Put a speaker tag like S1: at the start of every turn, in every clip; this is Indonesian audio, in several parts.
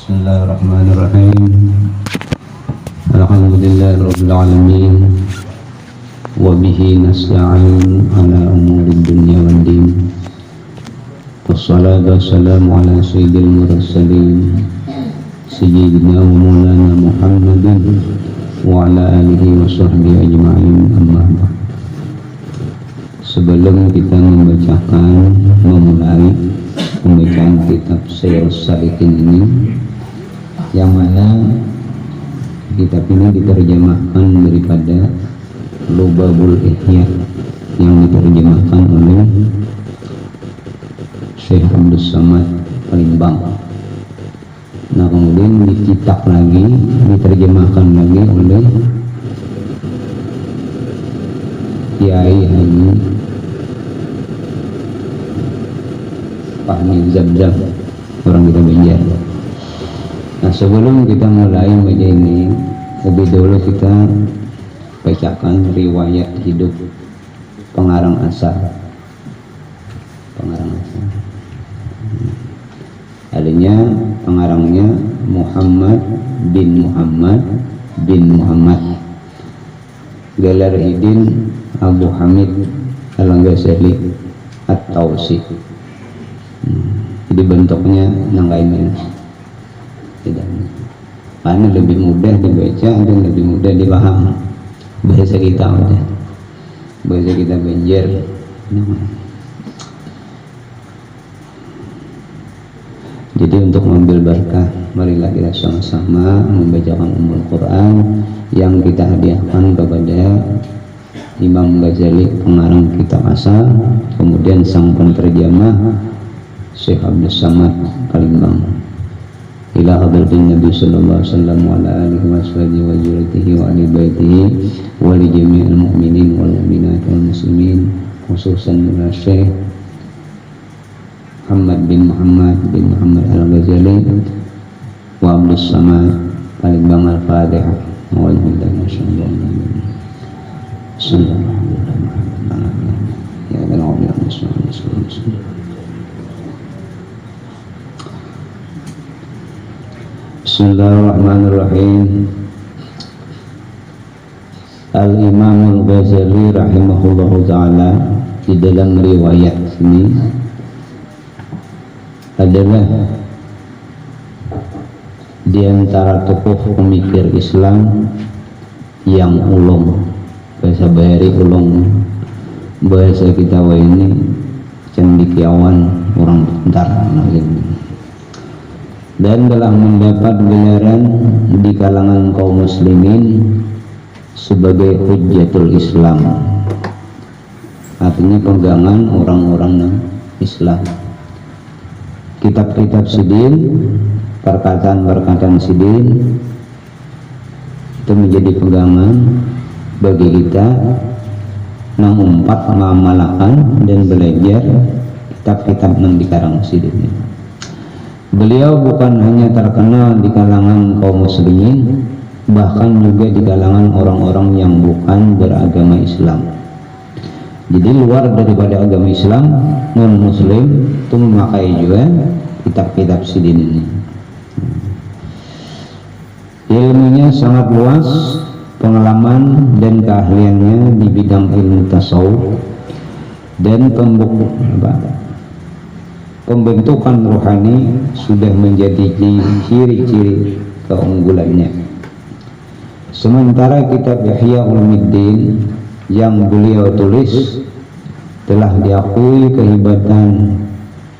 S1: Bismillahirrahmanirrahim. Alhamdulillahirabbil alamin. Wa bihi nasta'in ala umuri dunya waddin. Wassalatu wassalamu ala sayyidil mursalin sayyidina wa maulana Muhammadin wa ala alihi wa sahbihi ajma'in, amma ba'd. Sebelum kita memulai pembacaan kitab Syairus Salikin ini, yang mana kitab ini diterjemahkan daripada Lubabul Ihya yang diterjemahkan oleh Syekh Abdul Samad Palembang. Nah, kemudian dicetak lagi, diterjemahkan lagi oleh Kiai Haji Fahmi Zabzab, orang kita Banjar. Nah, sebelum kita mulai baca ini, lebih dulu kita bacakan riwayat hidup pengarang asal. Adanya pengarangnya Muhammad bin Muhammad Gelar Idin Abu Hamid Al-Ghazali At-Tausi. Jadi bentuknya nanggain tidak, karena lebih mudah dibaca dan lebih mudah dipaham. Bahasa kita udah, bahasa kita Banjar. Jadi untuk mengambil berkah, marilah kita sama-sama membacakan Ummul Quran yang kita hadiahkan kepada Imam Ghazali, pengarang kitab asal, kemudian sang penterjemah Syekh Abdul Samad Palembang. Ila hadratin Nabi sallallahu alaihi wasallam wa ala alihi wa sahbihi wa zurriyyatihi wa ali baitihi wa li jami'il mu'minin wal mu'minat wal muslimin, khususan ila Syekh Muhammad bin Muhammad Al-Ghazali wa Abdul Samad Palembang. Al-Fatihah. Alhamdulillah, masyaallah. Bismillahirrahmanirrahim. Ya Allah, Bismillahirrahmanirrahim. Al-Imam Al-Ghazali rahimahullahu ta'ala di dalam riwayat ini adalah di antara tokoh pemikir Islam yang ulung, bahasa Bahari ulung, bahasa kita ini cendekiawan, orang pintar, dan telah mendapat gelaran di kalangan kaum muslimin sebagai Hujjatul Islam, artinya pegangan orang-orang Islam. Kitab-kitab sidin, perkataan-perkataan sidin itu menjadi pegangan bagi kita mengumpat, mengamalkan dan belajar kitab-kitab yang dikarang sidin ini. Beliau bukan hanya terkenal di kalangan kaum muslimin, bahkan juga di kalangan orang-orang yang bukan beragama Islam. Jadi luar daripada agama Islam, non muslim itu memakai juga kitab-kitab sidin ini. Ilmunya sangat luas, pengalaman dan keahliannya di bidang ilmu tasawuf dan pembentukan rohani sudah menjadi ciri-ciri keunggulannya. Sementara kitab Ihya Ulumuddin yang beliau tulis telah diakui kehebatan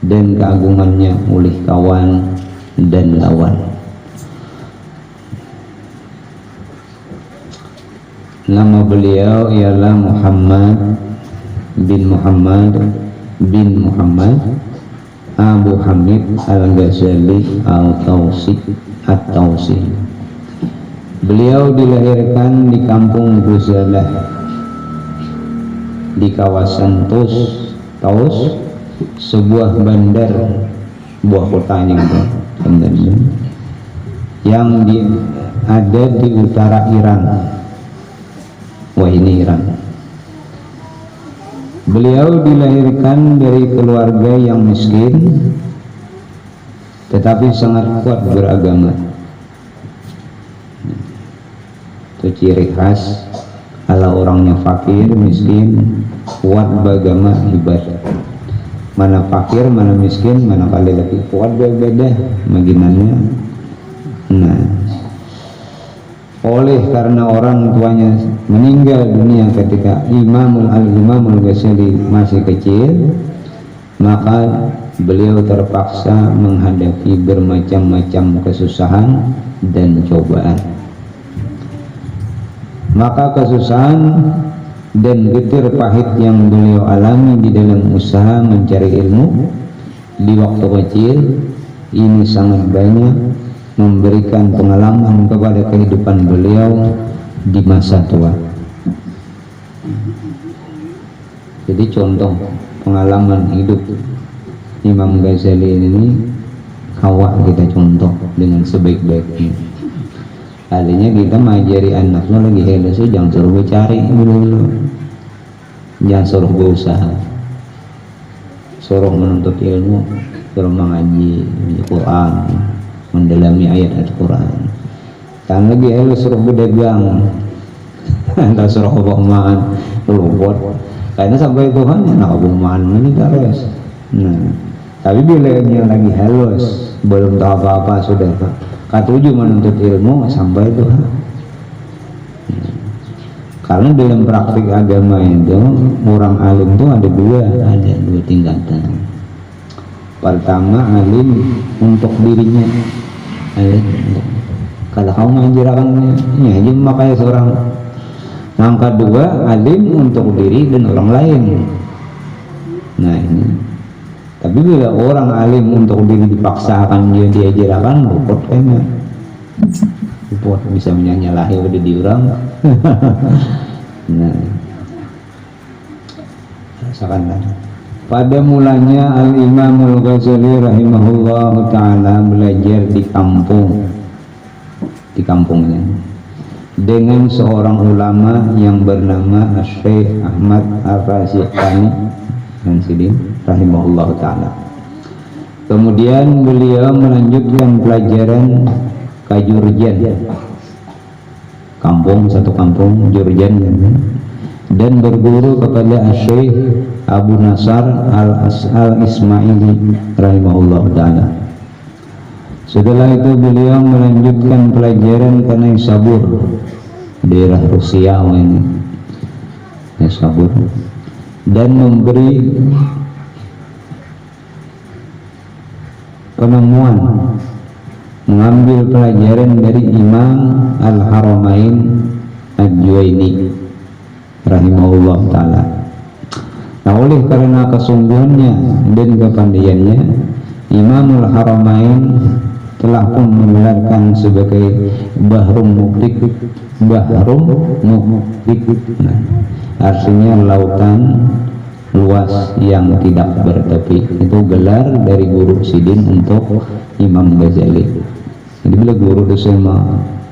S1: dan keagungannya oleh kawan dan lawan. Nama beliau ialah Muhammad bin Muhammad Abu Hamid Al-Ghazali At-Tausi. Beliau dilahirkan di kampung Guzalah di kawasan Taus, sebuah bandar, buah kotanya yang ada di utara Iran. Wah, ini Iran. Beliau dilahirkan dari keluarga yang miskin tetapi sangat kuat beragama. Itu ciri khas kalau orangnya fakir, miskin, kuat beragama, hebat. Mana fakir, mana miskin, mana kali lebih kuat, beda maginannya. Nah, oleh karena orang tuanya meninggal dunia ketika Imamul Ghazali masih kecil, maka beliau terpaksa menghadapi bermacam-macam kesusahan dan cobaan. Maka kesusahan dan getir pahit yang beliau alami di dalam usaha mencari ilmu di waktu kecil ini sangat banyak memberikan pengalaman kepada kehidupan beliau di masa tua. Jadi contoh pengalaman hidup Imam Ghazali ini kawah kita contoh dengan sebaik-baiknya. Kalinya kita mengajari anaknya lagi hello sih, jangan suruh gue cari dulu, jangan suruh gue usaha, suruh menuntut ilmu, suruh mengaji Al-Quran, mendalami ayat Al-Quran. Jangan lagi hello suruh gue dagang, entah suruh kebohongan, lu buat karena sampai Tuhan enak kebohongan ini terus. Nah, tapi bila dia lagi halus, belum tahu apa-apa sudah katuju menuntut ilmu sampai itu. Karena dalam praktik agama itu orang alim itu ada dua tingkatan. Pertama alim untuk dirinya, alim kalau kamu mengajarkan ini aja makanya seorang. Yang kedua alim untuk diri dan orang lain. Nah ini. Tapi bila orang alim untuk diri dipaksakan dia diajarkan, luput kayaknya. Luput bisa menyalahi udah diurang. Nah, rasakanlah. Pada mulanya Al-Imamul Ghazali rahimahullah ta'ala belajar di kampungnya dengan seorang ulama yang bernama Syekh Ahmad Ar-Raziqani rahimahullah ta'ala. Kemudian beliau melanjutkan pelajaran ke Jurjan, satu kampung Jurjan, dan berguru kepada Syekh Abu Nasar Al-Ismaili rahimahullah ta'ala. Setelah itu beliau melanjutkan pelajaran ke Naisabur, daerah Rusia ini, Naisabur, dan memberi penemuan, mengambil pelajaran dari Imam Al-Haramain Al-Juwaini rahimahullah ta'ala. Nah, oleh karena kesungguhannya dan kepandaiannya, Imam Al-Haramain telah pun menggelarkan sebagai Bahrum Muktik. Nah, artinya lautan luas yang tidak bertepi. Itu gelar dari guru Sidin untuk Imam Ghazali. Jadi bila guru itu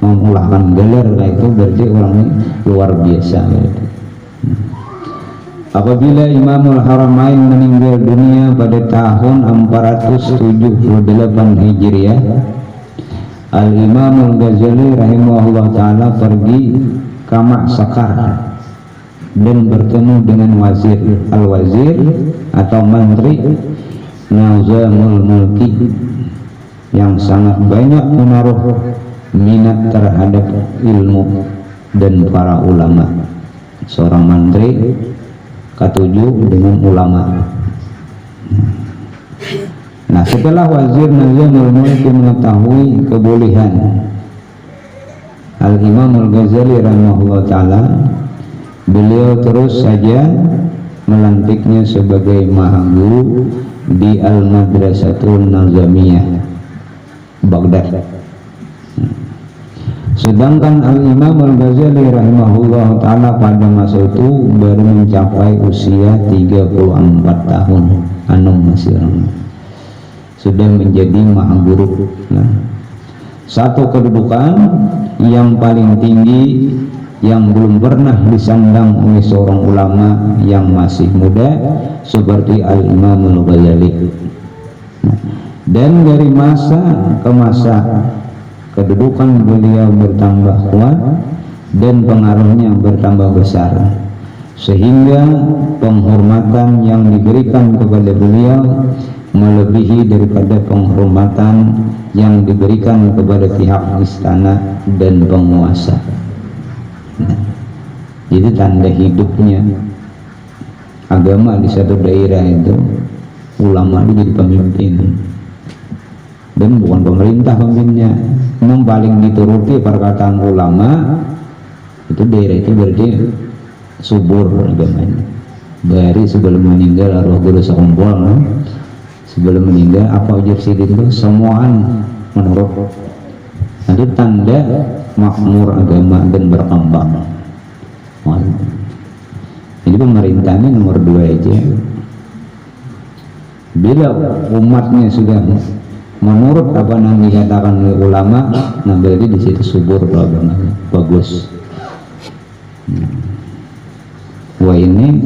S1: mengulahkan gelar itu berarti orangnya luar biasa. Apabila Imamul Haramain meninggal dunia pada tahun 478 Hijriah, Al-Imamul Ghazali rahimahullah ta'ala pergi ke Ma'sakar dan bertemu dengan wazir, al-wazir atau menteri Nazamul Mulki yang sangat banyak menaruh minat terhadap ilmu dan para ulama. Seorang menteri ketujuh dengan ulama. Nah, setelah wazir Nazamul Mulki mengetahui kebolehan Al-Imamul Ghazali rahimahullah ta'ala, beliau terus saja melantiknya sebagai mahaguru di Al-Madrasatul Nazamiyah Baghdad. Sedangkan Al-Imam Al-Ghazali rahimahullah ta'ala pada masa itu baru mencapai usia 34 tahun, masih sudah menjadi mahaguru. Nah, satu kedudukan yang paling tinggi yang belum pernah disandang oleh seorang ulama yang masih muda seperti Al-Imam Al-Ghazali. Nah, Dan dari masa ke masa kedudukan beliau bertambah kuat dan pengaruhnya bertambah besar, sehingga penghormatan yang diberikan kepada beliau melebihi daripada penghormatan yang diberikan kepada pihak istana dan penguasa. Jadi tanda hidupnya agama di satu daerah itu, ulama itu jadi pemimpin, dan bukan pemerintah pemimpinnya. Yang paling dituruti perkataan ulama itu daerah itu berarti subur agamanya. Dari sebelum meninggal arwah guru sekumpul, sebelum meninggal apa ujar sidin itu semuaan menurut. Itu tanda makmur agama dan berkembang. Jadi pemerintahnya nomor 2 aja. Bila umatnya sudah menurut apa yang dikatakan oleh ulama, nah berarti di situ subur agamanya, bagus. Wah, ini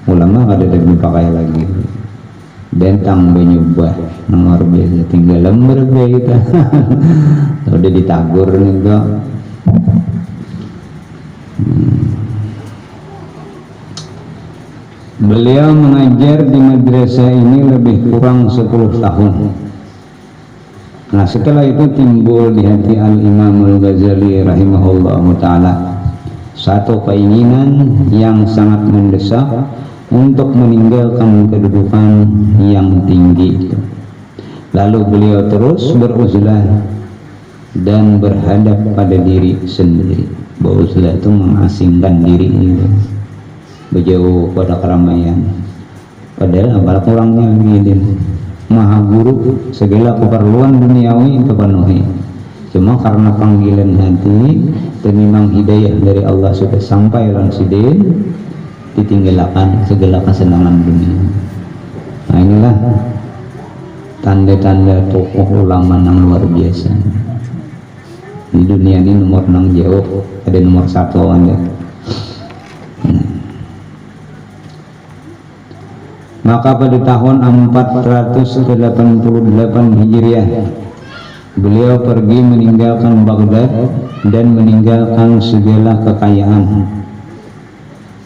S1: ulama kada ada dipakai lagi. Bentang benyubah nomor biasa, tinggal lembar kita. Udah ditagur nih kok. Beliau mengajar di madrasah ini lebih kurang 10 tahun. Nah, setelah itu timbul di hati Al-Imam Al-Ghazali rahimahullah ta'ala satu keinginan yang sangat mendesak untuk meninggalkan kedudukan yang tinggi itu. Lalu beliau terus beruzlah dan berhadap pada diri sendiri. Beruzlah itu mengasingkan diri itu, berjauh pada keramaian. Padahal apalah kurangnya gini, maha guru segala keperluan duniawi terpenuhi, cuma karena panggilan hati dan memang hidayah dari Allah sudah sampai langsung ditinggalkan segala kesenangan dunia. Nah, inilah tanda-tanda tokoh ulama yang luar biasa. Di dunia ini nomor 6 jauh, ada nomor 1 aja. Maka pada tahun 488 Hijriah beliau pergi meninggalkan Baghdad dan meninggalkan segala kekayaan,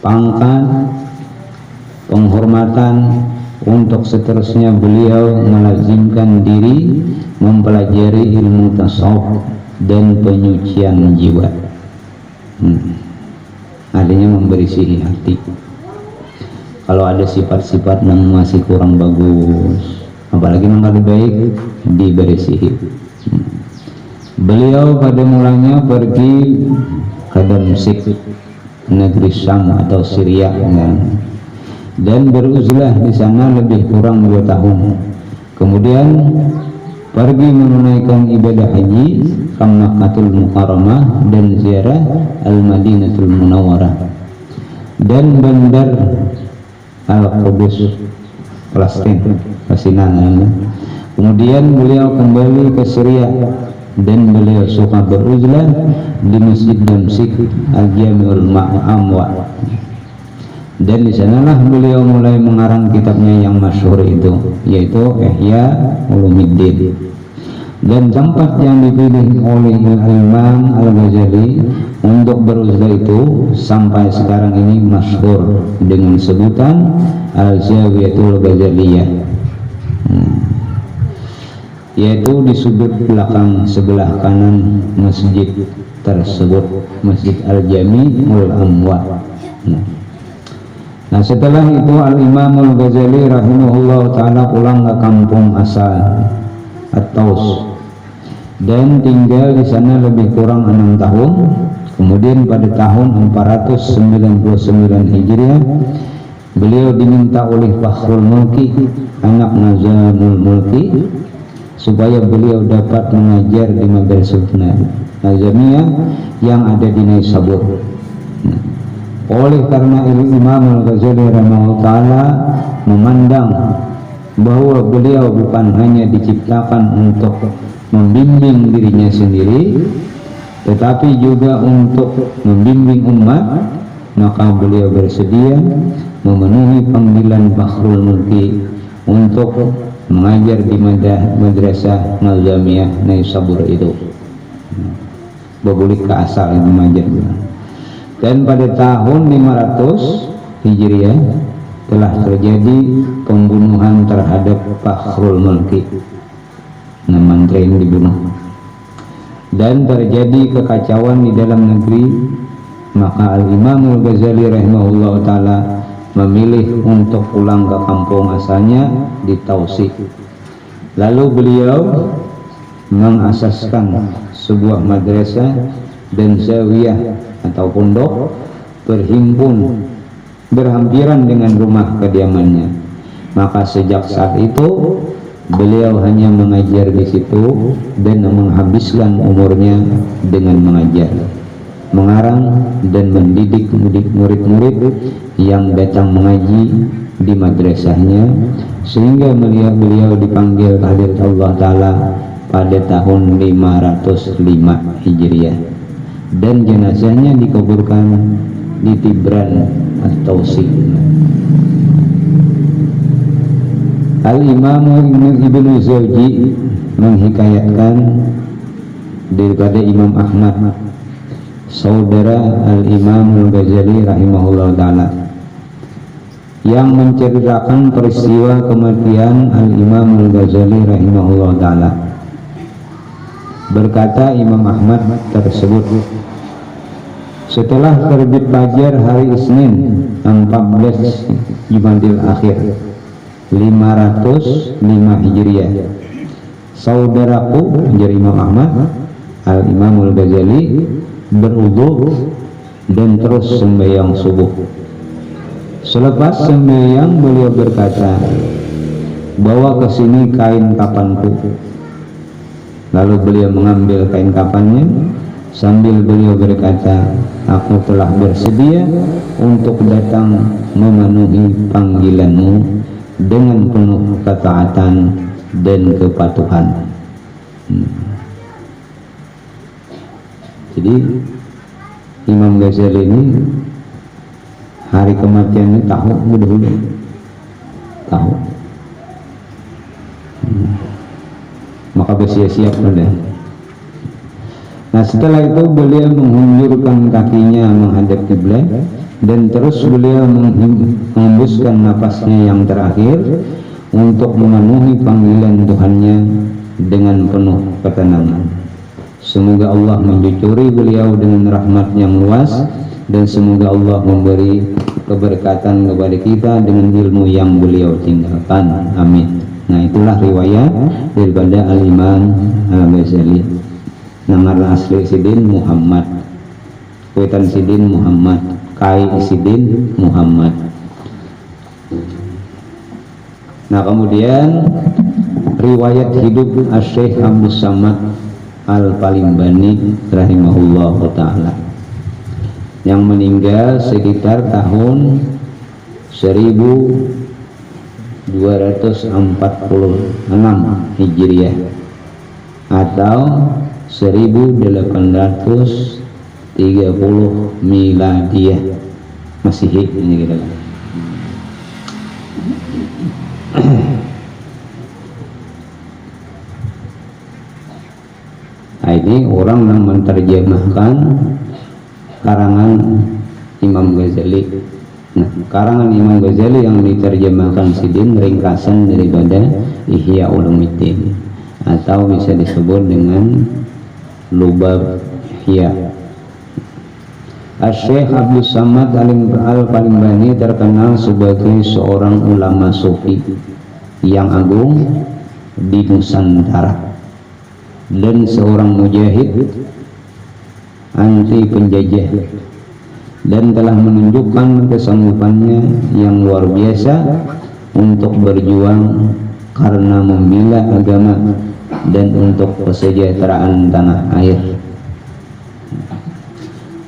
S1: pangkat, penghormatan. Untuk seterusnya beliau melazimkan diri mempelajari ilmu tasawuf dan penyucian jiwa. Adanya membersihi hati. Kalau ada sifat-sifat yang masih kurang bagus, apalagi yang lebih baik, dibersihi. Beliau pada mulanya pergi ke Damsyik, negeri Syam atau Syria, dan beruzlah di sana lebih kurang 2 tahun. Kemudian pergi menunaikan ibadah haji ke Makkahul Mukarramah dan ziarah Al-Madinatul Munawwarah dan bandar Al-Qudus, Palestina. Kemudian beliau kembali ke Syria dan beliau suka beruzlah di Masjid Damsyik Al-Jami'ul Ma'amwa. Dan di sanalah beliau mulai mengarang kitabnya yang masyhur itu, yaitu Ihya Ulumuddin. Dan tempat yang dipilih oleh Imam Al-Ghazali untuk beruzlah itu sampai sekarang ini masyhur dengan sebutan Al-Zawiyatul Ghazaliyah, yaitu di sudut belakang sebelah kanan masjid tersebut, Masjid Al-Jami'ul Amwa. Nah, setelah itu Al-Imam Al-Ghazali rahimahullah ta'ala pulang ke kampung asal At-Taus dan tinggal di sana lebih kurang 6 tahun. Kemudian pada tahun 499 Hijriah beliau diminta oleh Fakhrul Mulki, anak Nazamul Mulki, supaya beliau dapat mengajar di Madrasah Nazamiyah yang ada di Naisabur. Oleh karena Imam Al-Ghazali rahimahullah ta'ala memandang bahwa beliau bukan hanya diciptakan untuk membimbing dirinya sendiri, tetapi juga untuk membimbing umat, maka beliau bersedia memenuhi panggilan Fakhrul Mulki untuk mengajar di madrasah Nazamiyah Naisabur itu. Bebulik ke asal yang mengajar. Dan pada tahun 500 Hijriah telah terjadi pembunuhan terhadap Fakhrul Mulki. Menteri ini dibunuh. Dan terjadi kekacauan di dalam negeri, maka Al-Imam Al-Ghazali rahimahullah ta'ala memilih untuk pulang ke kampung asalnya di Tausik. Lalu beliau mengasaskan sebuah madrasah dan zawiyah atau pondok berhampiran dengan rumah kediamannya. Maka sejak saat itu beliau hanya mengajar di situ dan menghabiskan umurnya dengan mengajar, mengarang dan mendidik murid-murid yang datang mengaji di madrasahnya, sehingga beliau dipanggil hadirat Allah Ta'ala pada tahun 505 Hijriah, dan jenazahnya dikuburkan di Tibran At-Tausik. Al-Imam Ibnu Zawji menghikayatkan daripada Imam Ahmad, saudara Al-Imam Al-Ghazali rahimahullah ta'ala, yang menceritakan peristiwa kematian Al-Imam Al-Ghazali rahimahullah ta'ala. Berkata Imam Ahmad tersebut, setelah terbit fajar hari Isnin 14 Jumadil Akhir 505 Hijriah, saudaraku dari Imam Ahmad, Al-Imam Al-Ghazali, berwudu dan terus sembahyang subuh. Selepas sembahyang beliau berkata, bawa ke sini kain kafanku. Lalu beliau mengambil kain kafannya sambil beliau berkata, aku telah bersedia untuk datang memenuhi panggilanmu dengan penuh ketaatan dan kepatuhan. Jadi Imam Ghazali ini hari kematiannya tahu dulu, tahu. Maka bersiap-siap sudah. Nah, setelah itu beliau menghunjurkan kakinya menghadap kiblat dan terus beliau menghembuskan napasnya yang terakhir untuk memenuhi panggilan Tuhannya dengan penuh ketenangan. Semoga Allah mencucuri beliau dengan rahmat yang luas, dan semoga Allah memberi keberkatan kepada kita dengan ilmu yang beliau tinggalkan. Amin. Nah, itulah riwayat daripada Al-Imam Al-Ghazali. Nama asli Sidin Muhammad, Kuitan Sidin Muhammad, Kai Sidin Muhammad. Nah, kemudian riwayat hidup Asy-Syaikh Abdus Samad Al-Palimbani rahimahullah ta'ala, yang meninggal sekitar tahun 1246 Hijriah atau 1830 Miladiyah Masihih ini kita. Nah, ini orang yang menerjemahkan karangan Imam Ghazali. Nah, karangan Imam Ghazali yang diterjemahkan Sidin ringkasan daripada Ihya Ulumuddin, atau bisa disebut dengan Lubab Ihya. Asy-Syaikh Abdus Samad Al-Palimbani terkenal sebagai seorang ulama sufi yang agung di Nusantara dan seorang mujahid anti penjajah, dan telah menunjukkan kesanggupannya yang luar biasa untuk berjuang karena membela agama dan untuk kesejahteraan tanah air.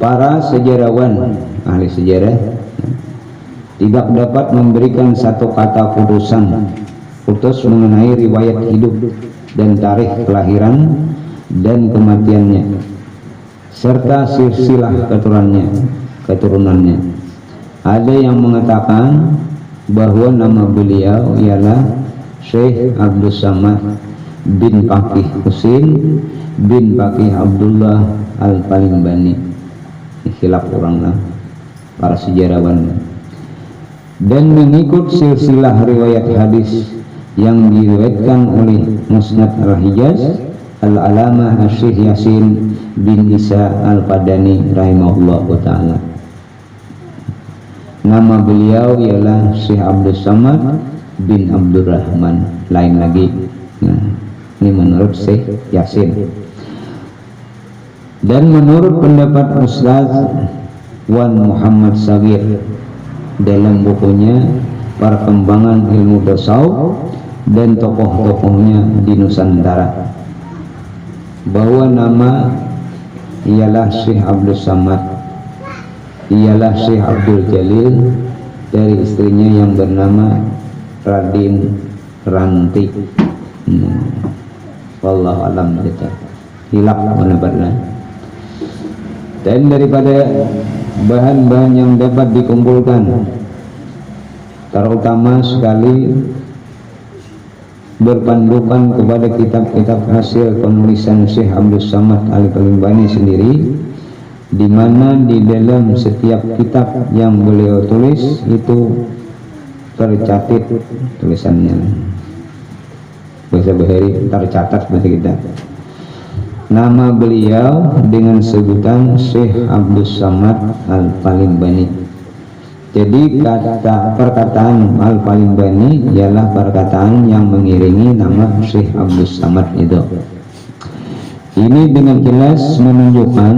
S1: Para sejarawan, ahli sejarah, tidak dapat memberikan satu kata putus mengenai riwayat hidup dan tarikh kelahiran dan kematiannya, serta silsilah keturunannya. Ada yang mengatakan bahwa nama beliau ialah Syekh Abdul Samad bin Pakih Husin bin Pakih Abdullah Al-Palimbani. Khilaf oranglah para sejarawan. Dan mengikut silsilah riwayat hadis yang diriwayatkan oleh Musnad Al-Hijaz Al-Alamah Syekh Yasin bin Isa Al-Padani rahimahullah ta'ala. Nama beliau ialah Syekh Abdul Samad bin Abdurrahman, lain lagi. Nah, ini menurut Syekh Yasin. Dan menurut pendapat Ustaz Wan Muhammad Sagir dalam bukunya Perkembangan Ilmu Tasawuf dan tokoh-tokohnya di Nusantara, bahwa nama ialah Syekh Abdul Samad ialah Syekh Abdul Jalil dari istrinya yang bernama Radin Ranti. Wallahu alam kita hilaf menebarlah. Dan daripada bahan-bahan yang dapat dikumpulkan, terutama sekali berpandukan kepada kitab-kitab hasil penulisan Syekh Abdul Samad Al-Palimbani sendiri, di mana di dalam setiap kitab yang beliau tulis itu tercatat tulisannya, bahasa Bahari tercatat bahasa kita, nama beliau dengan sebutan Syekh Abdul Samad Al-Palimbani. Jadi perkataan Al-Palimbani ialah perkataan yang mengiringi nama Syekh Abdul Samad itu. Ini dengan jelas menunjukkan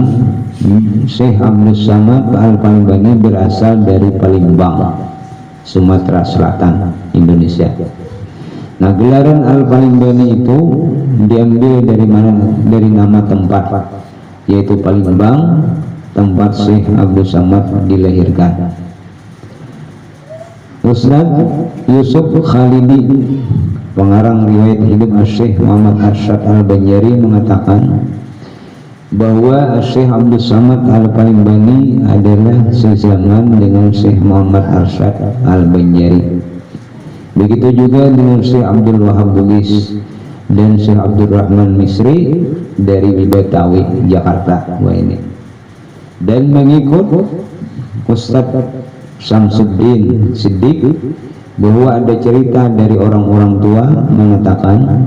S1: Syekh Abdul Samad Al-Palimbani berasal dari Palembang, Sumatera Selatan, Indonesia. Nah, gelaran Al-Palimbani itu diambil dari mana? Dari nama tempat, yaitu Palembang, tempat Syekh Abdul Samad dilahirkan. Ustaz Yusuf Khalidi, pengarang riwayat hidup Syekh Muhammad Arsyad Al-Banjari, mengatakan bahwa Syekh Abdul Samad Al-Palimbani adalah sezaman dengan Syekh Muhammad Arsyad Al-Banjari. Begitu juga dengan Syekh Abdul Wahab Bugis dan Syekh Abdul Rahman Misri dari Betawi, Jakarta. Wah ini. Dan mengikut Ustaz Samsuddin Siddiq bahwa ada cerita dari orang-orang tua mengatakan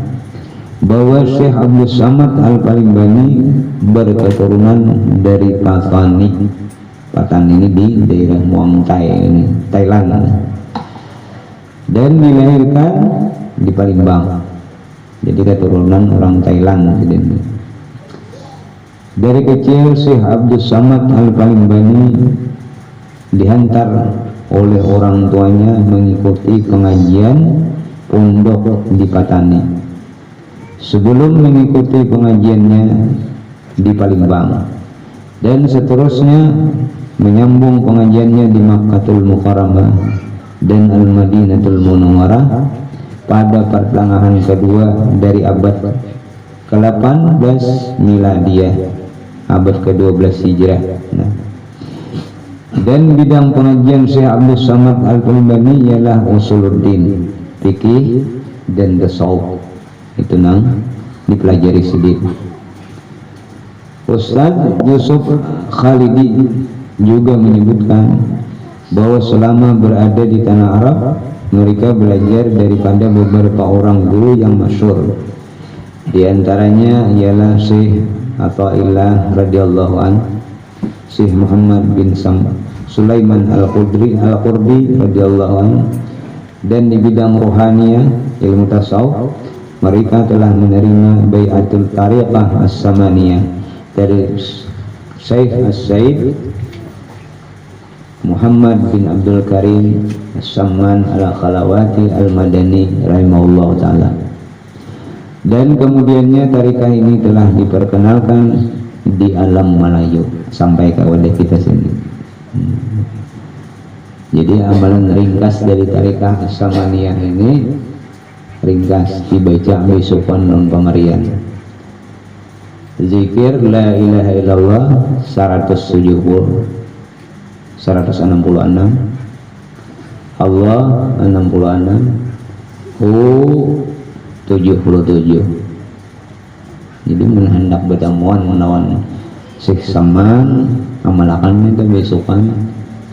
S1: bahwa Syekh Abdul Samad Al-Palimbani berketurunan dari Patani. Patani ini di daerah Muang Thai ini, Thailand. Dan dilahirkan di Palembang, jadi keturunan orang Thailand. Dari kecil Syekh Abdul Samad Al-Palimbani dihantar oleh orang tuanya mengikuti pengajian pondok di Patani sebelum mengikuti pengajiannya di Palembang, dan seterusnya menyambung pengajiannya di Makkahul Mukarramah dan Al-Madinatul Munawwarah pada pertengahan kedua dari abad ke-18 Miladiyah, abad ke-12 Hijrah. Nah, dan bidang pengajian Syekh Abdul Samad Al-Palimbani ialah Usuluddin, fikih dan tasawuf. Itu nang dipelajari sedikit. Ustaz Yusuf Khalidi juga menyebutkan bahwa selama berada di tanah Arab, mereka belajar daripada beberapa orang guru yang masyhur. Di antaranya ialah Syekh Athaillah radhiyallahu an, Syekh Muhammad bin Sulaiman Al-Qurdi radhiyallahu an. Dan di bidang rohaniyah, ilmu tasawuf, mereka telah menerima bai'atul tariqah as-samaniyah dari Syekh As-Said Muhammad bin Abdul Karim As-Samman Al-Khalawati Al-Madani rahimahullah ta'ala. Dan kemudiannya tarikah ini telah diperkenalkan di alam Melayu sampai ke wadah kita sini. Jadi amalan ringkas dari tarikah As-Samaniyah ini ringkas dibaca besokon non pemarian. Zikir la ilaha illallah 170, 166, Allah 66, 77. Jadi hendak bertemuan melawan Syekh Saman amalakan itu besokan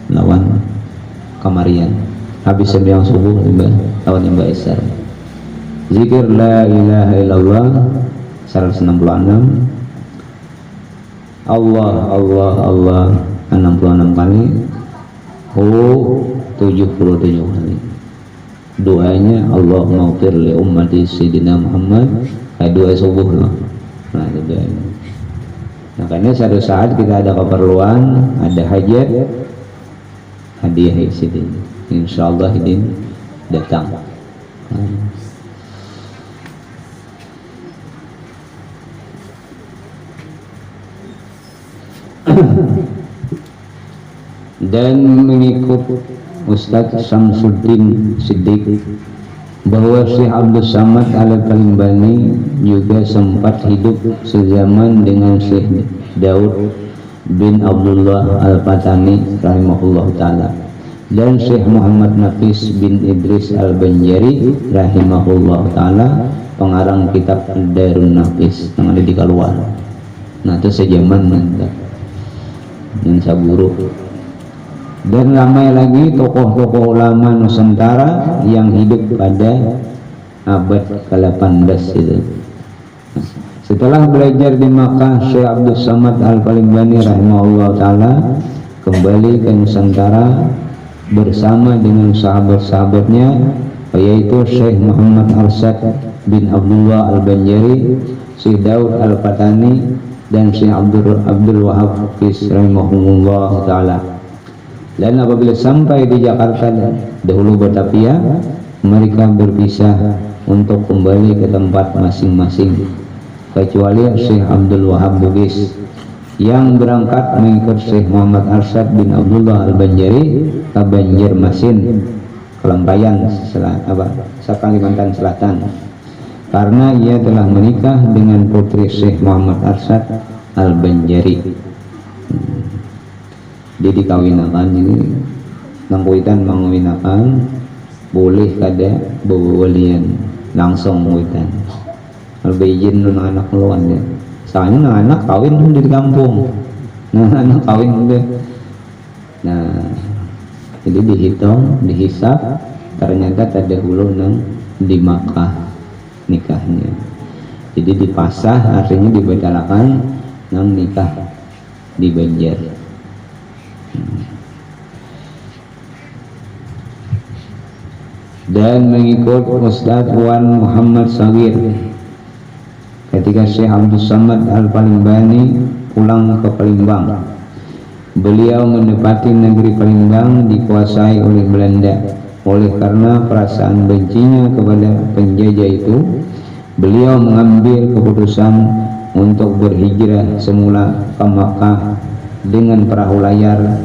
S1: lawan kamarian habis sembahyang subuh lawan yang Isar. Zikir la ilaha illallah 166, Allah Allah Allah 66 kali, 77 kali. Doanya Allah maghfir li ummati Sayyidina Muhammad, kayak doa subuh loh. Nah itu doanya. Makanya suatu saat kita ada keperluan, ada hajat, hadiah Hidin, insyaallah Hidin datang. Dan mengikut Ustadz Samsuddin Siddiq bahwa Syekh Abdul Samad Al-Kalimbani juga sempat hidup sezaman dengan Syekh Daud bin Abdullah Al-Fatani rahimahullah ta'ala dan Syekh Muhammad Nafis bin Idris Al-Banjari rahimahullah ta'ala, pengarang kitab Darun Nafis yang ada di Kaluar. Nah itu sejaman mantap dan saburu. Dan ramai lagi tokoh-tokoh ulama Nusantara yang hidup pada abad ke-18 itu. Setelah belajar di Makkah, Syekh Abdul Samad Al-Kalimbani rahimahullah ta'ala kembali ke Nusantara bersama dengan sahabat-sahabatnya, yaitu Syekh Muhammad Arsyad bin Abdullah Al-Banjari, Syekh Daud Al-Fatani, dan Syekh Abdul Wahab Hafiz rahimahullah ta'ala. Dan apabila sampai di Jakarta dahulu Batavia, mereka berpisah untuk kembali ke tempat masing-masing, kecuali Syekh Abdul Wahab Bugis yang berangkat mengikut Syekh Muhammad Arsyad bin Abdullah Al-Banjari ke Banjarmasin, Kelampayan, Kalimantan Selatan, karena ia telah menikah dengan putri Syekh Muhammad Arsyad Al-Banjari. Dia dikawinakan, jadi nangkuitan mengawinakan boleh kada bawalian langsung kuitan albayjin nun anak luan dia soalnya anak kawin pun di kampung, anak kawin udah. Nah jadi dihitung dihisap ternyata ada hulu nang di Makkah nikahnya, jadi dipasah artinya dibetalakan nang nikah di Banjar. Dan mengikut Ustadz Wan Muhammad Sagir ketika Syekh Abdul Samad Al-Kalimbani pulang ke Palembang. Beliau mendapati negeri Palembang dikuasai oleh Belanda. Oleh karena perasaan bencinya kepada penjajah itu, beliau mengambil keputusan untuk berhijrah semula ke Makkah dengan perahu layar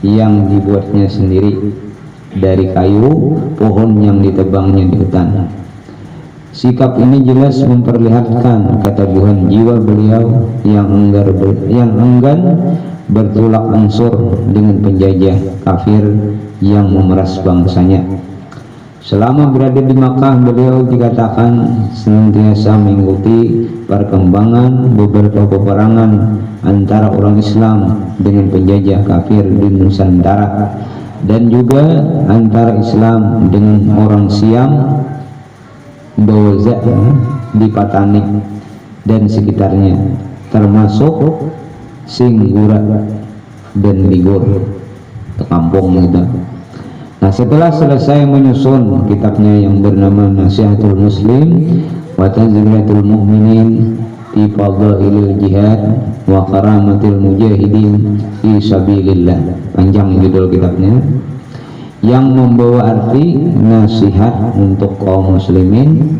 S1: yang dibuatnya sendiri dari kayu pohon yang ditebangnya di hutan. Sikap ini jelas memperlihatkan keteguhan jiwa beliau yang enggan bertolak ansur dengan penjajah kafir yang memeras bangsanya. Selama berada di Makkah, beliau dikatakan senantiasa mengikuti perkembangan beberapa peperangan antara orang Islam dengan penjajah kafir di Nusantara, dan juga antara Islam dengan orang Siam, Doza di Patanik dan sekitarnya, termasuk Singgura dan Ligor ke kampung gitu. Nah, setelah selesai menyusun kitabnya yang bernama Nasihatul Muslim wa Tazkiratul Mu'minin fi Fadailil Jihad wa Karamatil Mujahidin fi Sabilillah, panjang judul kitabnya, yang membawa arti nasihat untuk kaum muslimin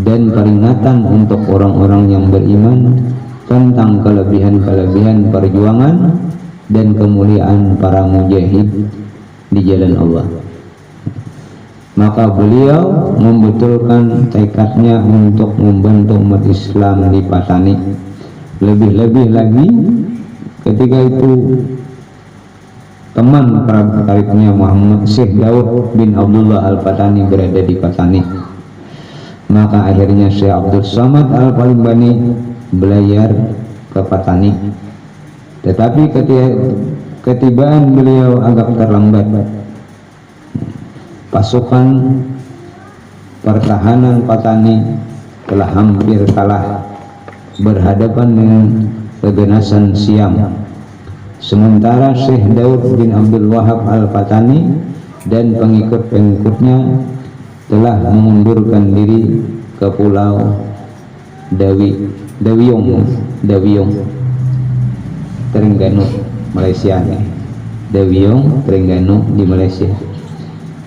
S1: dan peringatan untuk orang-orang yang beriman tentang kelebihan-kelebihan perjuangan dan kemuliaan para mujahid di jalan Allah. Maka beliau membetulkan tekadnya untuk membantu umat Islam di Patanik. Lebih-lebih lagi ketika itu teman kerabat karibnya Muhammad Syekh Daud bin Abdullah Al-Fatani berada di Patanik. Maka akhirnya Syekh Abdul Samad Al-Palimbani belayar ke Patani. Tetapi ketibaan beliau agak terlambat. Pasukan pertahanan Patani telah hampir kalah berhadapan dengan keganasan Siam. Sementara Syekh Daud bin Abdul Wahab Al-Patani dan pengikut-pengikutnya telah mengundurkan diri ke pulau Dawiyong, Terengganu, Malaysia. Dawiyong, Terengganu di Malaysia,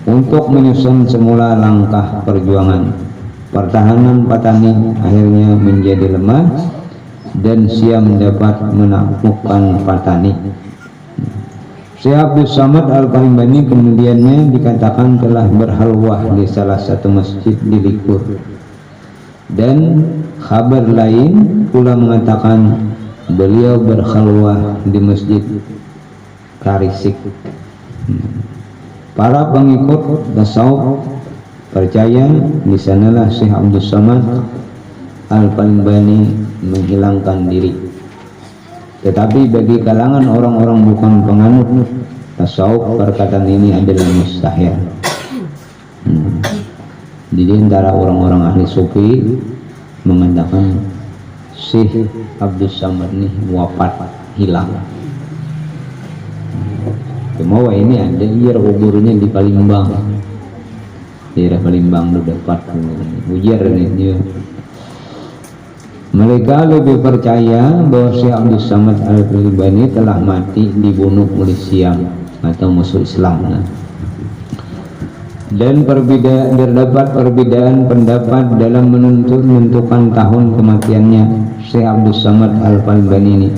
S1: untuk menyusun semula langkah perjuangan. Pertahanan Patani akhirnya menjadi lemah dan Siam dapat menaklukkan Patani. Syekh Abdul Samad Al-Palimbani kemudiannya dikatakan telah berhalwah di salah satu masjid di Likur, dan kabar lain pula mengatakan beliau berhalwah di masjid Karisik. Para pengikut tasawuf percaya di sanalah Syekh Abdul Samad Al-Palimbani menghilangkan diri. Tetapi bagi kalangan orang-orang bukan penganut tasawuf, perkataan ini adalah mustahil. Jadi antara orang-orang ahli sufi mengatakan Syekh Abdul Samad ini wafat, hilang. Cuma ini ada kuburnya di Palembang, daerah Palembang dapat ujar ini. Mereka lebih percaya bahwa Syekh Abdul Samad Al-Palimbani telah mati dibunuh oleh Siam atau musuh Islam. Dan terdapat perbedaan pendapat dalam menentukan tahun kematiannya Syekh Abdul Samad Al-Palimbani ini.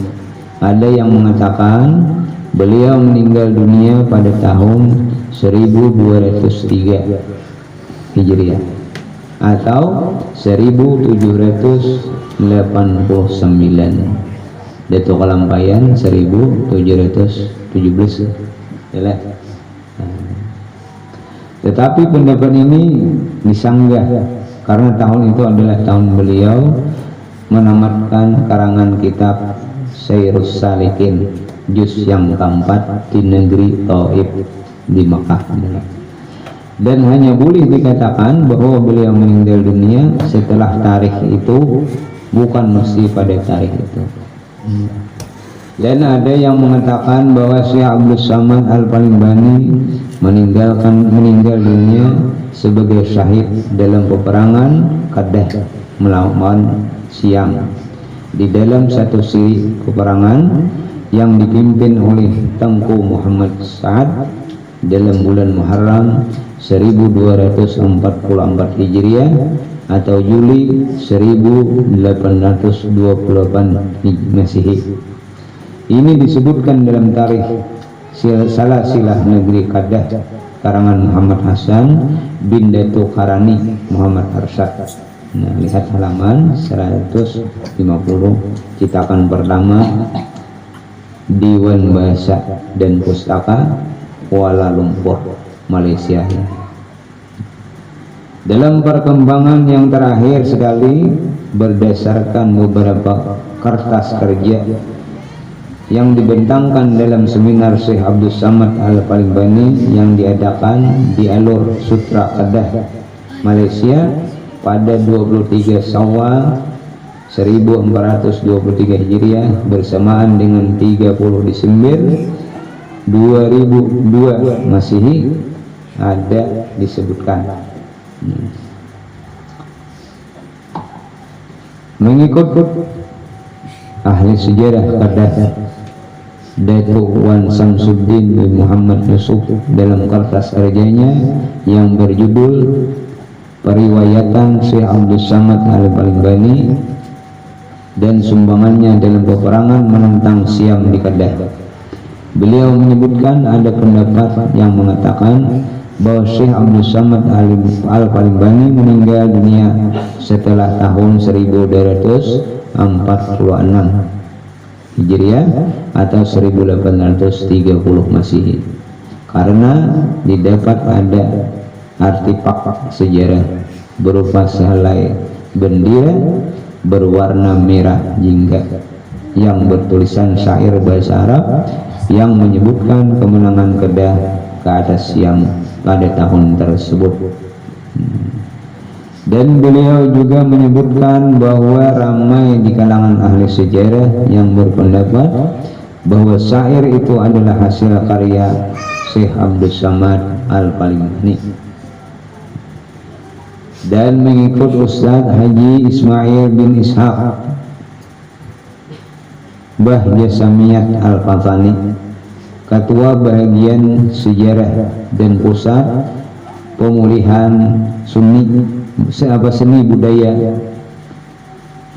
S1: Ada yang mengatakan beliau meninggal dunia pada tahun 1203 Hijriah atau 1789. Datuk Kalampayan 1717 ya. Tetapi pendapat ini disanggah karena tahun itu adalah tahun beliau menamatkan karangan kitab Sairus Salikin juz yang keempat di negeri Taif di Makkah. Dan hanya boleh dikatakan bahwa beliau meninggal dunia setelah tarikh itu, bukan mesti pada tarikh itu. Dan ada yang mengatakan bahwa Syekh Abdul Samad Al-Palimbani meninggal dunia sebagai syahid dalam peperangan Qadah melawan Siam di dalam satu siri peperangan yang dipimpin oleh Tengku Muhammad Sa'ad dalam bulan Muharram 1244 Hijriah atau Juli 1828 Masehi. Ini disebutkan dalam tarikh Salasilah Negeri Qadah karangan Muhammad Hasan bin Datuk Karani Muhammad Arsyad. Nah, lihat halaman 150 cetakan pertama Diwan Bahasa dan Pustaka Kuala Lumpur, Malaysia. Dalam perkembangan yang terakhir sekali, berdasarkan beberapa kertas kerja yang dibentangkan dalam seminar Syekh Abdul Samad Al-Palimbani yang diadakan di Alur Sutra Kedah, Malaysia pada 23 Syawal 1423 Hijriah bersamaan dengan 30 Desember 2002 Masehi ada disebutkan. Mengikut ahli sejarah Qadah Datuk Wan Samsuddin bin Muhammad Yusuf dalam kertas kerjanya yang berjudul Periwayatan Syekh Abdul Samad Al-Palimbani dan sumbangannya dalam peperangan menentang Siam di Qadah. Beliau menyebutkan ada pendapat yang mengatakan bahwa Syekh Abdul Samad Al-Palimbani meninggal dunia setelah tahun 1246 Hijriah atau 1830 Masehi, karena didapat ada artefak sejarah berupa sehelai bendera berwarna merah jingga yang bertulisan syair bahasa Arab yang menyebutkan kemenangan Kedah ke atas Syam pada tahun tersebut. Dan beliau juga menyebutkan bahwa ramai di kalangan ahli sejarah yang berpendapat bahwa syair itu adalah hasil karya Syekh Abdul Samad Al-Palembani. Dan mengikut Ustaz Haji Ismail bin Ishaq Bah Jasamiyat Al-Fatani, Ketua Bagian Sejarah dan Pusat Pemulihan Seni Budaya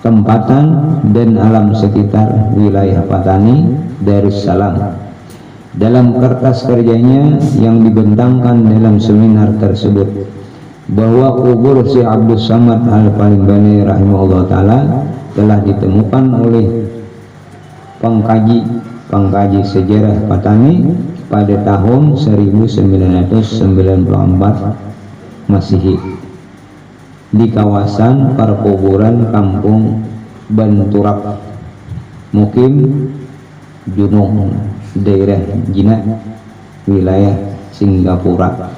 S1: Tempatan dan Alam Sekitar Wilayah Patani Darussalam, dalam kertas kerjanya yang dibentangkan dalam seminar tersebut, bahwa kubur Syekh Abdul Samad Al-Palembani rahimahullah ta'ala telah ditemukan oleh pengkaji sejarah Patani pada tahun 1994 Masehi di kawasan perkuburan Kampung Banturak, Mukim Junung, daerah Jinak, wilayah Singapura.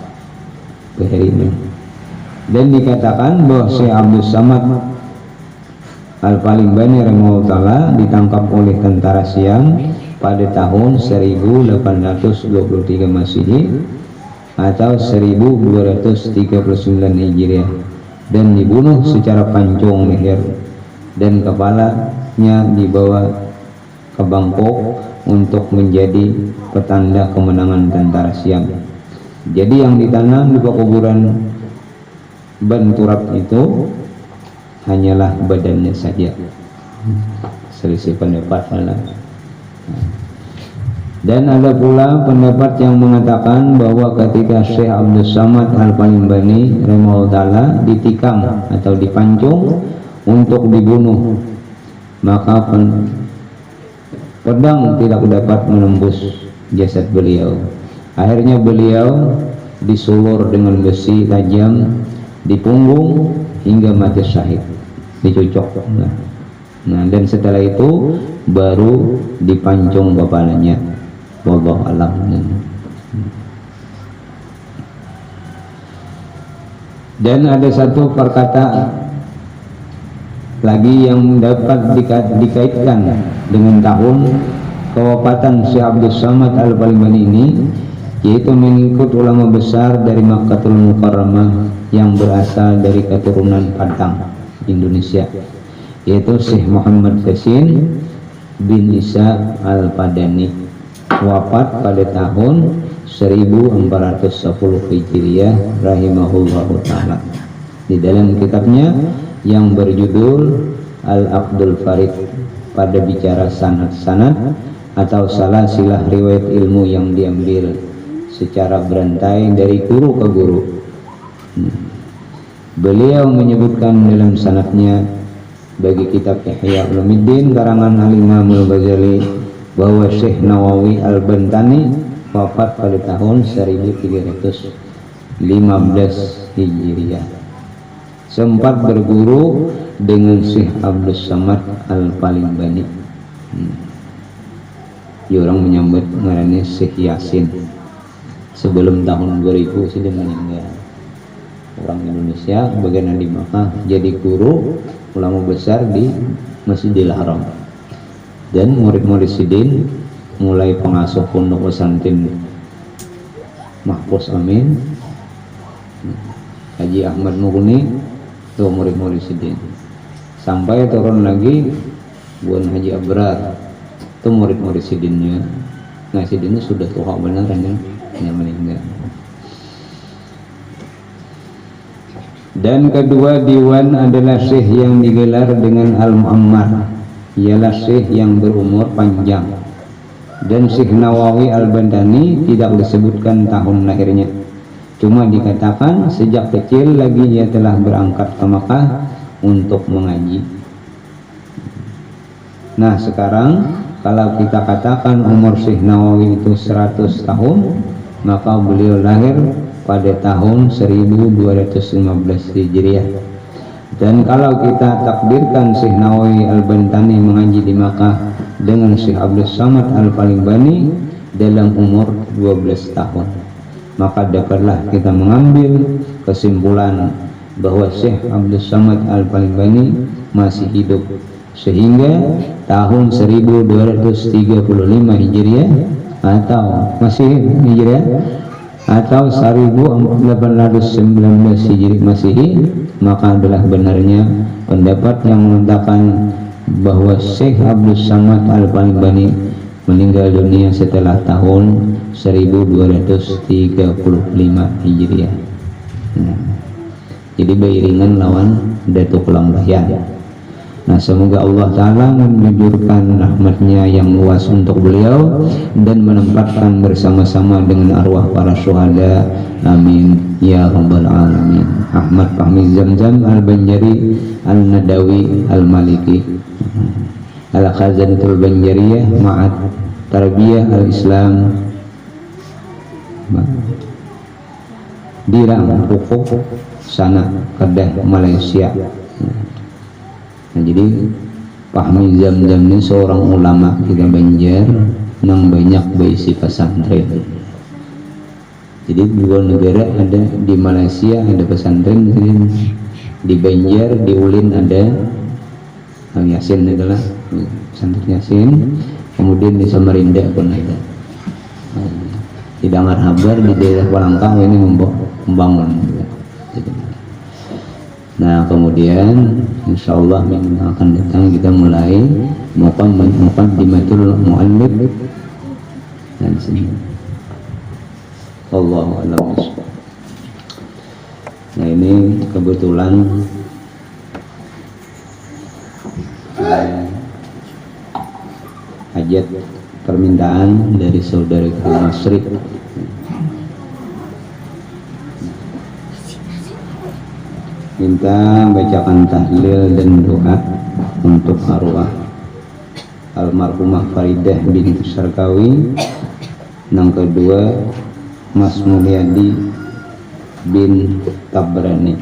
S1: Dan dikatakan bahwa Syekh Abdul Samad Al-Palembani rahimahullah ta'ala ditangkap oleh tentara Syam pada tahun 1823 Masehi atau 1239 Hijriah dan dibunuh secara pancung leher dan kepalanya dibawa ke Bangkok untuk menjadi petanda kemenangan tentara Syam. Jadi yang ditanam di pekuburan Banturak itu hanyalah badannya saja. Selisih pendapat lah. Dan ada pula pendapat yang mengatakan bahwa ketika Syekh Abdul Samad Al-Palembani rahimahullah ta'ala ditikam atau dipancung untuk dibunuh, maka pedang tidak dapat menembus jasad beliau. Akhirnya beliau disulur dengan besi tajam di punggung hingga mati syahid, dicocok. Nah, dan setelah itu baru dipancung kepalanya. Wallahu a'lam. Dan ada satu perkataan lagi yang dapat dikaitkan dengan tahun kewafatan Syekh Abdul Samad Al-Palembani ini, yaitu mengikut ulama besar dari Makkahul Mukarramah yang berasal dari keturunan Padang, Indonesia, yaitu Syekh Muhammad Yasin bin Isa Al-Padani, wafat pada tahun 1410 Hijriah rahimahullahu ta'ala. Di dalam kitabnya yang berjudul Al-Aqdul Farid pada bicara sanad-sanad atau salah silah riwayat ilmu yang diambil secara berantai dari guru ke guru, beliau menyebutkan dalam sanadnya bagi kitab Ihya Ulumuddin karangan Al-Imam Al-Ghazali bahwa Syekh Nawawi Al-Bantani wafat pada tahun 1315 Hijriah, sempat berguru dengan Syekh Abdul Samad Al-Palembani. Orang menyambut ngarannya Syekh Yasin. Sebelum tahun 2000 sudah meninggal. Orang Indonesia bagian di Makkah jadi guru ulama besar di Masjidil Haram. Dan murid-murid Sidin mulai pengasuh pondok pesantren Mahfuz Amin, Haji Ahmad Mughni, itu murid-murid Sidin, sampai turun lagi Buan Haji Abrar, itu murid-murid Sidinnya. Nah, Sidinnya sudah tua beneran ya, yang meninggal. Dan kedua diwan adalah syekh yang digelar dengan Al-Mu'ammar, ialah syekh yang berumur panjang. Dan Syekh Nawawi Al-Bantani tidak disebutkan tahun lahirnya, cuma dikatakan sejak kecil lagi ia telah berangkat ke Makkah untuk mengaji. Nah, sekarang kalau kita katakan umur Syekh Nawawi itu 100 tahun, maka beliau lahir pada tahun 1215 Hijriah. Dan kalau kita takdirkan Syekh Nawawi Al-Bantani mengaji di Makkah dengan Syekh Abdul Samad Al-Palingbani dalam umur 12 tahun, maka dapatlah kita mengambil kesimpulan bahwa Syekh Abdul Samad Al-Palingbani masih hidup sehingga tahun 1235 Hijriah atau masih Hijriah atau 1819 Hijri Masehi, maka adalah benarnya pendapat yang mengatakan bahwa Syekh Abdul Samad Al-Palingbani meninggal dunia setelah tahun 1235 Hijriah. Jadi beriringan lawan Datuk Lambayan. Nah, semoga Allah Ta'ala menjurkan rahmatnya yang luas untuk beliau dan menempatkan bersama-sama dengan arwah para syuhada. Amin ya rabbal alamin. Ahmad Fahmi Zamzam Al-Banjari Al-Nadawi Al-Maliki Al-Khazanatul Banjariyah Ma'ad Tarbiyah Al-Islam Dirang Rukuk Sana Kedah Malaysia. Nah, jadi Fahmi Zamzam ini seorang ulama kita Banjar yang banyak berisi pesantren. Jadi di luar negara ada, di Malaysia ada pesantren, di Banjar, di Ulin ada Al Yasin adalah pesantren Yasin, kemudian di Samarinda pun ada, di Dangar Habar di daerah Palangkang ini membangun. Nah, kemudian insyaallah minggu akan datang kita mulai muqaddimatul muallif dan sini. Allahu a'lam. Nah, ini kebetulan hajat permintaan dari saudari Masri. Minta bacakan tahlil dan doa untuk arwah almarhumah Faridah binti Sarkawi, yang kedua Mas Mulyadi bin Tabrani.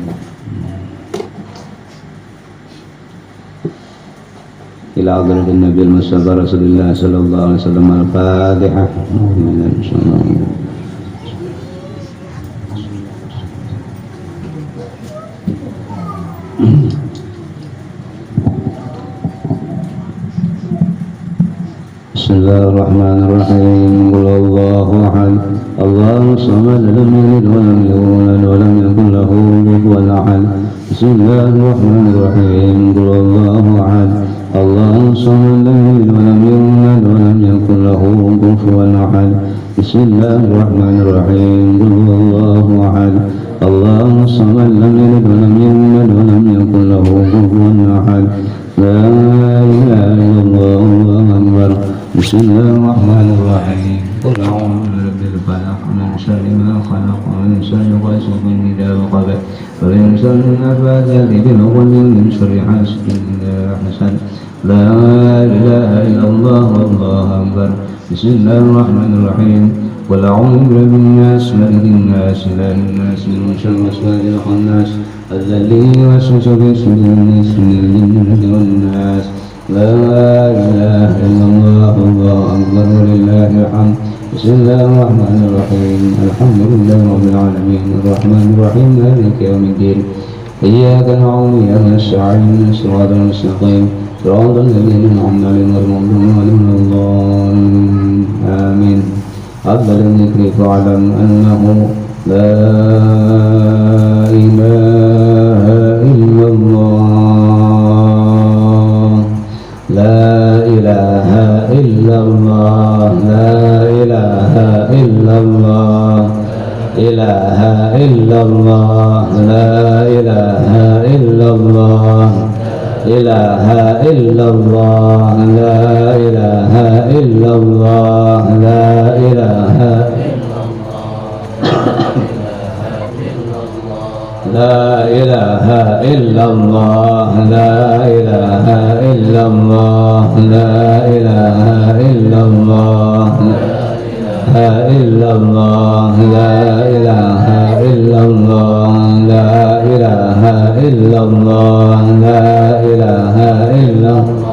S1: Ila hadratin Nabi Mustafa Rasulullah sallallahu alaihi wasallam. Al-Fatihah. Bismillahirrahmanirrahim. Qul huwallahu ahad. Allahus samad. Lam yalid wa lam yulad wa lam yakul lahu kufuwan ahad. Bismillahirrahmanirrahim. Qul huwallahu ahad. Allahus samad. Lam yalid wa lam yulad wa lam yakul lahu kufuwan ahad. Bismillahirrahmanirrahim. Qul huwallahu ahad. Allahus samad. Lam yalid wa lam yulad wa lam yakul lahu kufuwan ahad. La ilaha illallah, Allahu akbar. Bismillahirrahmanirrahim. Qul a'udzu birabbil falaq min syarri ma khalaq wa min syarri ghasiqin idza waqab wa min syarri nafathati fil 'uqad min syarri hasidin idza hasad. La ilaha illallah, Allahu akbar. Bismillahirrahmanirrahim. Qul a'udzu birabbin nas, malikin nas, ilahin nas, min syarri waswasil khannas alladzi yuwaswisu fi sudurin nas minal jinnati wan nas. La ilaha illallah, Allahu akbar, walillahil hamd. Bismillahirrahmanirrahim. Alhamdulillahi rabbil alamin, arrahmanir rahim, maliki yaumiddin. Iyyaka na'budu wa iyyaka nasta'in, shiratal mustaqim, shiratal ladzina an'amta 'alaihim ghairil maghdubi 'alaihim waladdallin. Amin. Afdalul dzikri fa'lam annahu la ilaha illallah. La ilaha illallah, la ilaha illallah, ilaha illallah, la ilaha illallah, ilaha illallah, la ilaha illallah, la ilaha La ilaha illallah, la ilaha illallah, la ilaha illallah, la ilaha illallah, la ilaha illallah, la ilaha illallah, la ilaha illallah,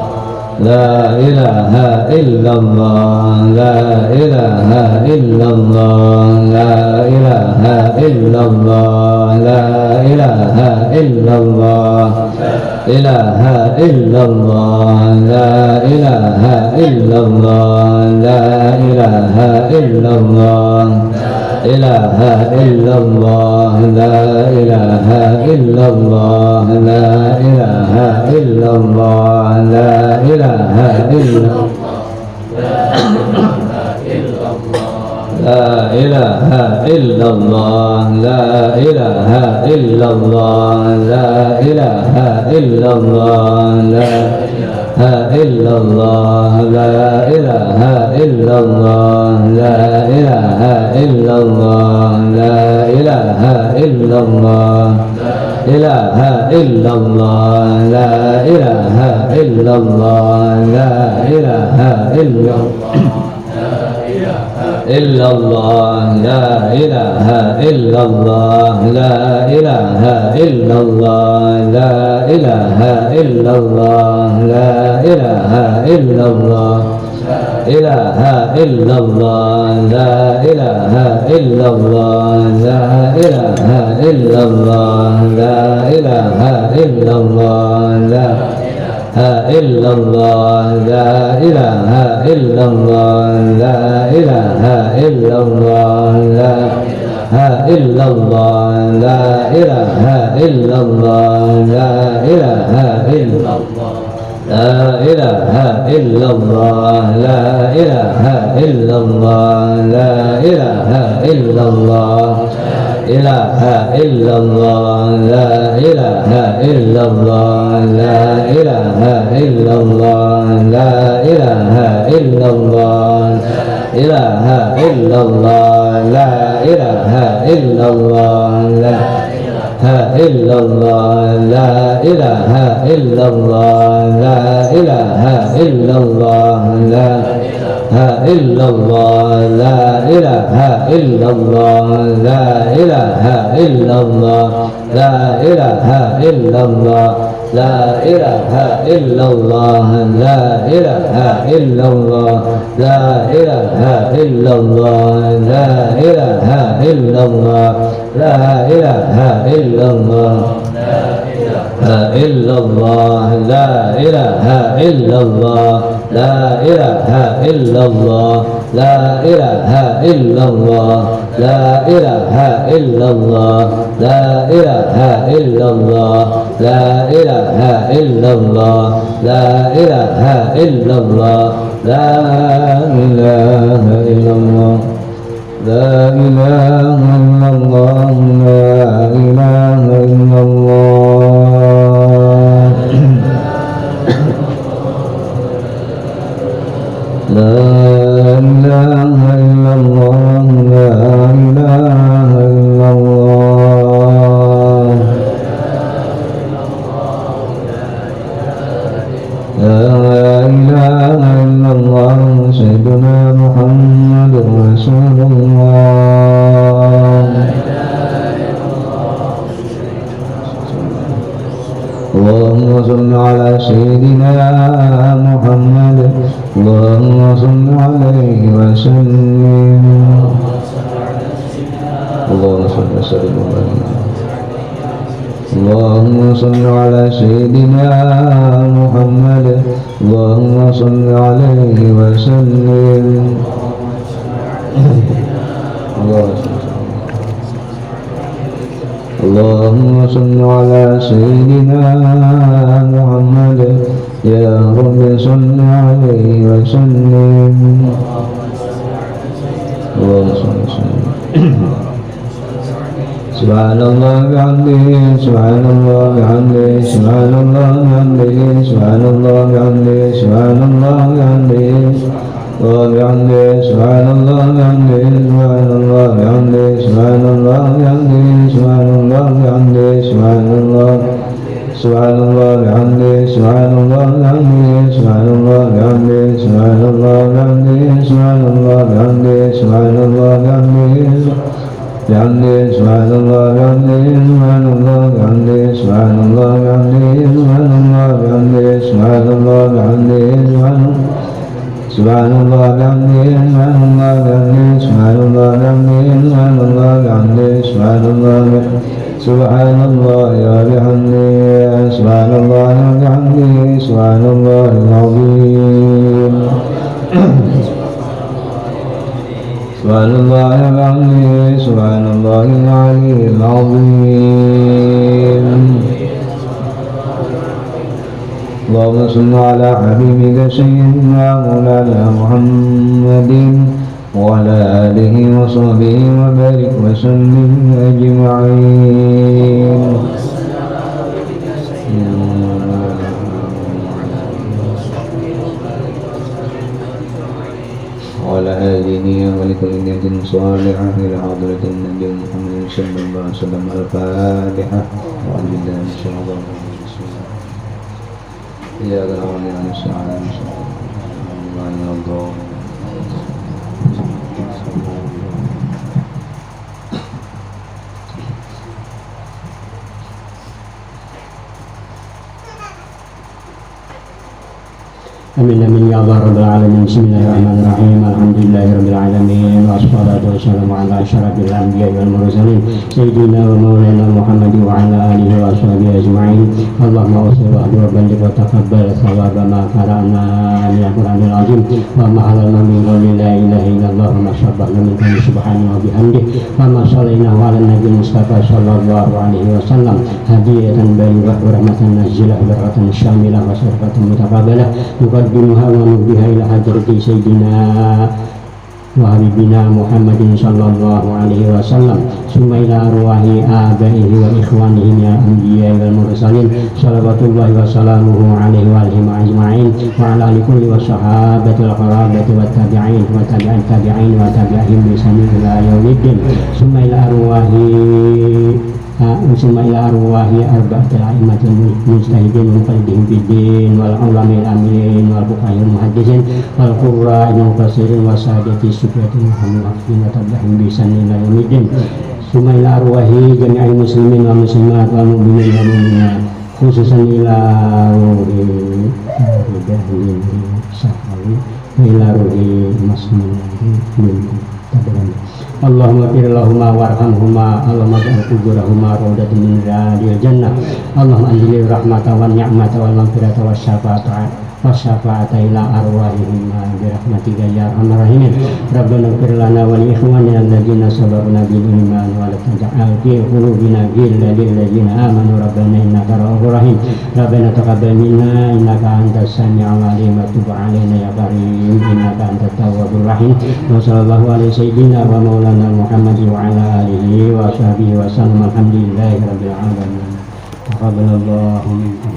S1: la ilaha illallah, la ilaha illallah, la ilaha illallah, la ilaha illallah, ilaha illallah, la ilaha illallah, la ilaha illallah, ilaha illallah, la ilaha illallah, la ilaha illallah, la ilaha illallah, la ilaha illallah, la ilaha illallah, la ilaha illallah, la ilaha illallah, la ilaha illallah, la ilaha illallah, la ilaha illallah, ilaha illallah, la ilaha illallah, la ilaha illallah, la ilaha illallah, la ilaha illallah, la ilaha illallah, la ilaha illallah, ilaha illallah, la ilaha illallah, la ilaha illallah, la ilaha illallah, la illallah, la ilaha illallah, la ilaha illallah, la illallah, la ilaha illallah, la ilaha illallah, la ilaha illallah, la ilaha illallah, la ilaha illallah, ilaha illallah, la ilaha illallah, la ilaha illallah, la ilaha illallah, ilaha illallah, la ilaha illallah, la illallah, la ilaha illallah, la ilaha illallah, la illallah, la ilaha illallah, la ilaha illallah, la ilaha illallah, la ilaha illallah, la ilaha illallah, la ilaha illallah, la ilaha illallah, la ilaha illallah, illallah, la ilaha illallah, la ilaha illallah, la ilaha illallah, la ilaha illallah, la ilaha illallah, la ilaha illallah, la ilaha illallah, la ilaha illallah, la ilaha illallah, la ilaha illallah, la ilaha illallah, la ilaha illallah, la ilaha illallah, sayyiduna Muhammadur Rasulullah. Allahumma salli ala sayyidina Muhammad, Allahumma salli alaihi wa sallim, Allahumma salli wa sallim, Allahumma salli ala sayyidina Muhammad, Allahumma salli alaihi wa sallim, Allahumma salli ala sayyidina Muhammad, ya Rabbi salli alaihi wa sallim, Allahumma salli wa sallim. Subhanallah bihamdihi, subhanallah bihamdihi, subhanallah bihamdihi, subhanallah bihamdihi, subhanallah bihamdihi, وبحمده سبحان الله بحمده سبحان الله بحمده سبحان الله بحمده سبحان الله بحمده سبحان الله Subhanallah bihamdihi, subhanallah bihamdihi, subhanallah bihamdihi, subhanallah bihamdihi, subhanallah bihamdihi, subhanallah bihamdihi, bihamdihi, subhanallah bihamdihi, subhanallah bihamdihi, subhanallah bihamdihi, subhanallah bihamdihi, subhanallah bihamdihi, subhanallah bihamdihi, subhanallah bihamdihi, subhanallah bihamdihi, subhanallah bihamdihi, subhanallah bihamdihi, subhanallah ya bihamdihi, subhanallah ya bihamdihi, subhanallah al-azim, subhanallah ya bihamdihi, subhanallah al-aliyyil azim. Allahumma salli ala habibika sayyidina maulana Muhammadin wa ala alihi wa sahbihi wa barik wa sallim ajma'in. Wa ala alihi wa likulli niyatin salihah ila hadratin nabi Muhammad sallallahu alaihi wasallam. Al-Fatihah. Wa billahi insyaallah. Ya Allah ya Nusa'an Allah ya Allah. Amin amin ya Allah rabbal alamin. Bismillahirrahmanirrahim. Alhamdulillahirabbil alamin. Wassalatu wassalamu ala asyrafil anbiya'i wal mursalin sayyidina wa maulana Muhammad wa ala alihi wa sahbihi ajma'in. Allahumma shalli wa barik wa taqabbal thawaba ma qara'na min al-Qur'anil azim wa ma halalna min qawli la ilaha illallah wa ma sabbahna min kulli subhanahu wa bihamdihi wa ma sallayna ala nabiyil mustafa sallallahu alaihi wasallam hadiyatan bayyinatan wa rahmatan nazilah barakatan syamilah wa syarafatan mutaqabbalah nuqaddimuha wa nubbiha ila hadrati sayyidina wa habibina Muhammadin sallallahu alaihi wasallam summa ila arwahi abaihi wa ikhwanihi minal anbiya'i wal mursalin salawatullahi wa salamuhu alaihi wa alihi ajma'in wa ala alihi kulli wa sahabatil qarabati wa tabi'in wa tabi'in tabi'in wa tabi'ihim bi ihsan ila yaumiddin summa ila arwahi arba'atil a'immatil mujtahidin muqaddidin biddin wal ulama'il amilin wal fuqaha'il muhaddisin wal qurra'il mufassirin wa sadati sufiyatin muhammadin wa tabi'ihim bi ihsan ila yaumiddin summa ila arwahi jami'il muslimin wa muslimat wal mu'minin wal mu'minat khususan ila ruhi ridahil sahari ila ruhi masmin min tabaran. Allahumma fir lahumma warhamhuma, Allahumma ja'al kuburahuma rawdatan min riyadil jannah, Allahumma anzil rahmata wa ni'mata wal maghfirata wasyafa'ata ila arwahihima bi rahmatika ya arhamar rahimin. Rabbana ighfir lana wa li ikhwanina alladziina sabaquna bil iman wa la taj'al fi qulubina ghillan lil ladziina amanu rabbana innaka ra'ufur rahim. Rabbana taqabbal minna innaka antas sami'ul 'alim wa tub 'alaina ya karim innaka antat tawwabur rahim. Wa sallallahu alaihi sayyidina wa maulana Muhammad wa ala alihi wa sahbihi wa sallam. Alhamdulillahi rabbil alamin. Taqabbalallahu minkum.